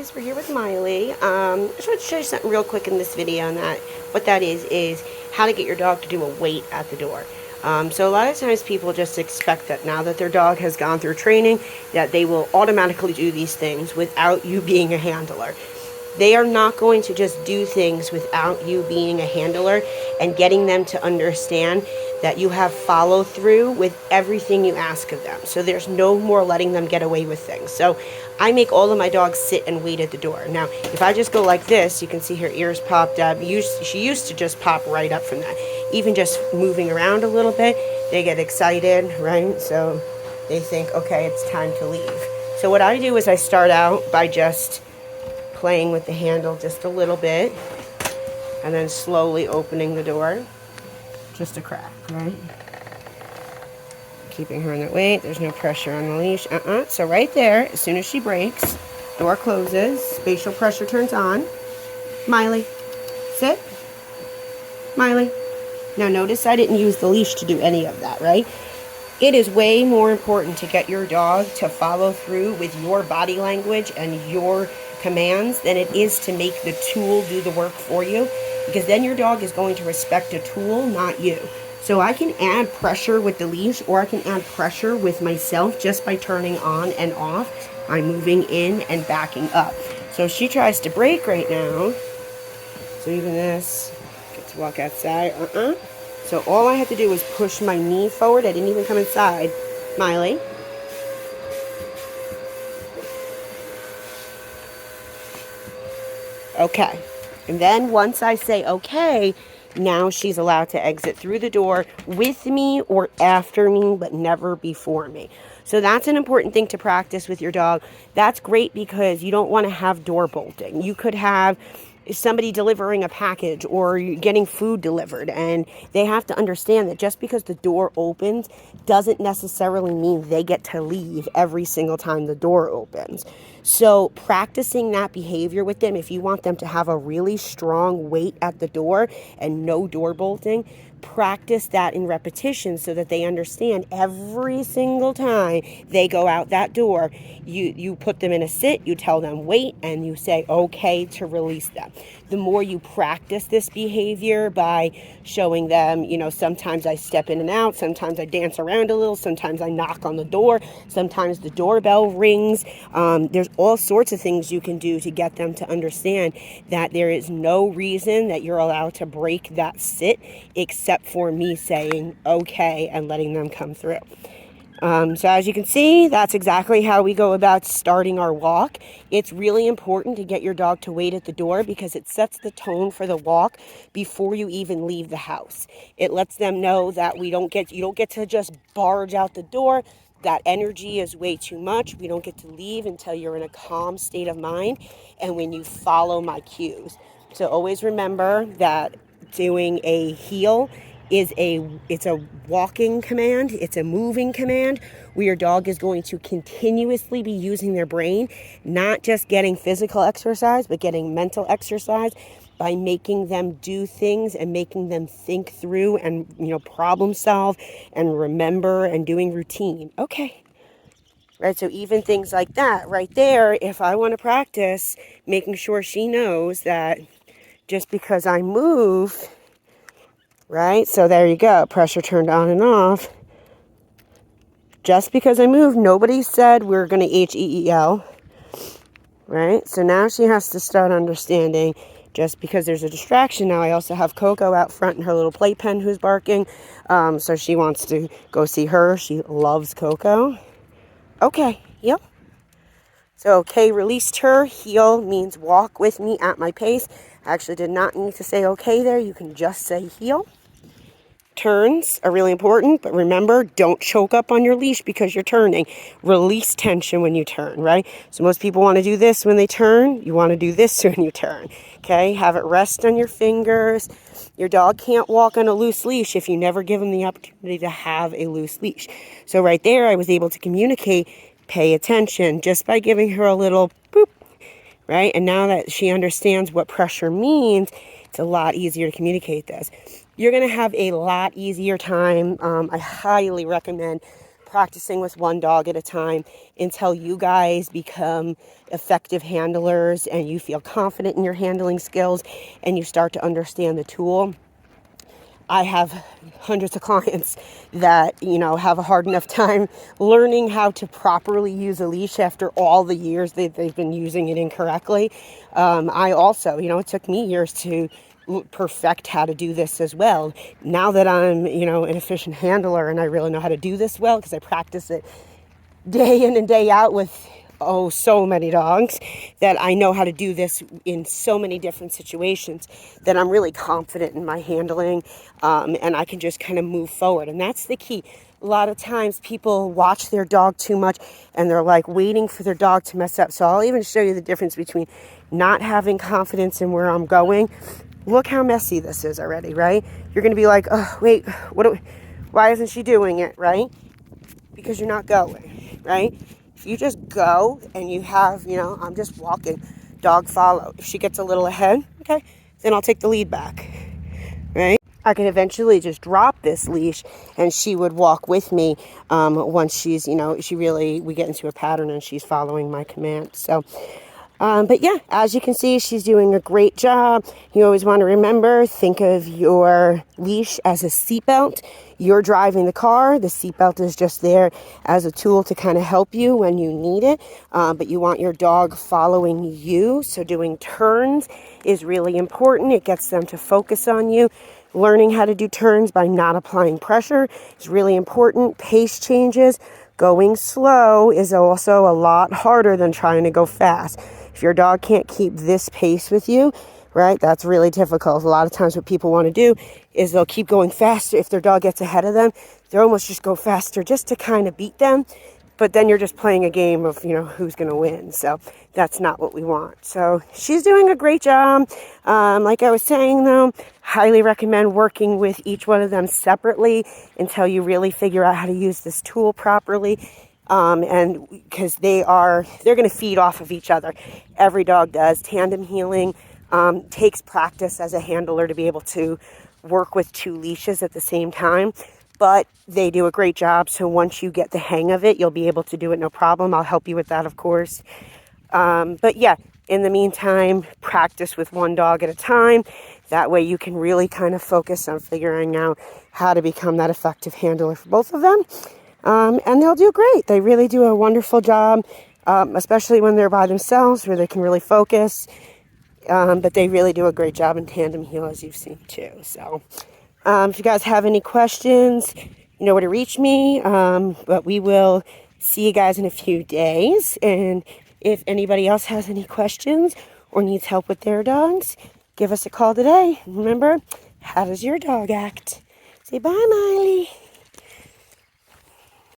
guys, we're here with Miley. I just want to show you something real quick in this video, and that what that is how to get your dog to do a wait at the door. So a lot of times people just expect that now that their dog has gone through training, that they will automatically do these things without you being a handler. They are not going to just do things without you being a handler and getting them to understand that you have follow through with everything you ask of them. So there's no more letting them get away with things. So I make all of my dogs sit and wait at the door. Now, if I just go like this, you can see her ears popped up. She used to just pop right up from that. Even just moving around a little bit, they get excited, right? So they think, okay, it's time to leave. So what I do is I start out by just playing with the handle just a little bit and then slowly opening the door. Just a crack, right? Keeping her in the wait. There's no pressure on the leash. So right there, as soon as she breaks, door closes, spatial pressure turns on. Miley, sit. Miley. Now notice I didn't use the leash to do any of that, right? It is way more important to get your dog to follow through with your body language and your commands than it is to make the tool do the work for you, because then your dog is going to respect a tool, not you. So I can add pressure with the leash, or I can add pressure with myself just by turning on and off, by moving in and backing up. So she tries to break right now. So even this, get to walk outside. So all I had to do was push my knee forward. I didn't even come inside. Miley. Okay. And then once I say okay, now she's allowed to exit through the door with me or after me, but never before me. So that's an important thing to practice with your dog. That's great because you don't want to have door bolting. You could have somebody delivering a package or getting food delivered, and they have to understand that just because the door opens doesn't necessarily mean they get to leave every single time the door opens. So practicing that behavior with them, if you want them to have a really strong wait at the door and no door bolting, practice that in repetition so that they understand every single time they go out that door, you put them in a sit, you tell them wait, and you say okay to release them. The more you practice this behavior by showing them, sometimes I step in and out, sometimes I dance around a little, sometimes I knock on the door, sometimes the doorbell rings. There's all sorts of things you can do to get them to understand that there is no reason that you're allowed to break that sit except for me saying okay and letting them come through. So as you can see, that's exactly how we go about starting our walk. It's really important to get your dog to wait at the door because it sets the tone for the walk before you even leave the house. It lets them know that you don't get to just barge out the door. That energy is way too much. We don't get to leave until you're in a calm state of mind and when you follow my cues. So always remember that doing a heel it's a walking command, it's a moving command where your dog is going to continuously be using their brain, not just getting physical exercise, but getting mental exercise by making them do things and making them think through and, problem solve and remember and doing routine. Okay. Right, so even things like that right there, if I want to practice making sure she knows that just because I move, right? So there you go. Pressure turned on and off. Just because I moved, nobody said we're going to HEEL. Right? So now she has to start understanding just because there's a distraction. Now I also have Coco out front in her little playpen who's barking. So she wants to go see her. She loves Coco. Okay. Yep. So okay, released her. Heel means walk with me at my pace. I actually did not need to say okay there. You can just say heel. Turns are really important, but remember, don't choke up on your leash because you're turning. Release tension when you turn, right? So most people want to do this when they turn. You want to do this when you turn, okay? Have it rest on your fingers. Your dog can't walk on a loose leash if you never give them the opportunity to have a loose leash. So right there, I was able to communicate, pay attention, just by giving her a little boop, right? And now that she understands what pressure means, it's a lot easier to communicate this. You're going to have a lot easier time. I highly recommend practicing with one dog at a time until you guys become effective handlers and you feel confident in your handling skills and you start to understand the tool. I have hundreds of clients that, have a hard enough time learning how to properly use a leash after all the years they've been using it incorrectly. I also, it took me years to perfect how to do this as well. Now that I'm, an efficient handler and I really know how to do this well because I practice it day in and day out with so many dogs, that I know how to do this in so many different situations, that I'm really confident in my handling, and I can just kind of move forward. And that's the key. A lot of times people watch their dog too much and they're like waiting for their dog to mess up. So I'll even show you the difference between not having confidence in where I'm going. Look how messy this is already, right? You're going to be like, oh, wait, why isn't she doing it, right? Because you're not going, right? If you just go and you have, I'm just walking, dog follow. If she gets a little ahead, okay, then I'll take the lead back, right? I can eventually just drop this leash and she would walk with me once she's, we get into a pattern and she's following my command. So, but yeah, as you can see, she's doing a great job. You always want to remember, think of your leash as a seatbelt. You're driving the car. The seatbelt is just there as a tool to kind of help you when you need it. But you want your dog following you. So doing turns is really important. It gets them to focus on you. Learning how to do turns by not applying pressure is really important. Pace changes. Going slow is also a lot harder than trying to go fast. If your dog can't keep this pace with you, right, that's really difficult. A lot of times what people want to do is they'll keep going faster. If their dog gets ahead of them, they'll almost just go faster just to kind of beat them. But then you're just playing a game of, who's going to win. So that's not what we want. So she's doing a great job. Like I was saying, though, highly recommend working with each one of them separately until you really figure out how to use this tool properly. And because they're going to feed off of each other. Every dog does. Tandem healing takes practice as a handler to be able to work with two leashes at the same time. But they do a great job. So once you get the hang of it, you'll be able to do it no problem. I'll help you with that, of course. But yeah, in the meantime, practice with one dog at a time. That way you can really kind of focus on figuring out how to become that effective handler for both of them. And they'll do great. They really do a wonderful job, especially when they're by themselves where they can really focus. But they really do a great job in tandem heel, as you've seen too. So if you guys have any questions, you know where to reach me. But we will see you guys in a few days. And if anybody else has any questions or needs help with their dogs, give us a call today. Remember, how does your dog act? Say bye, Miley.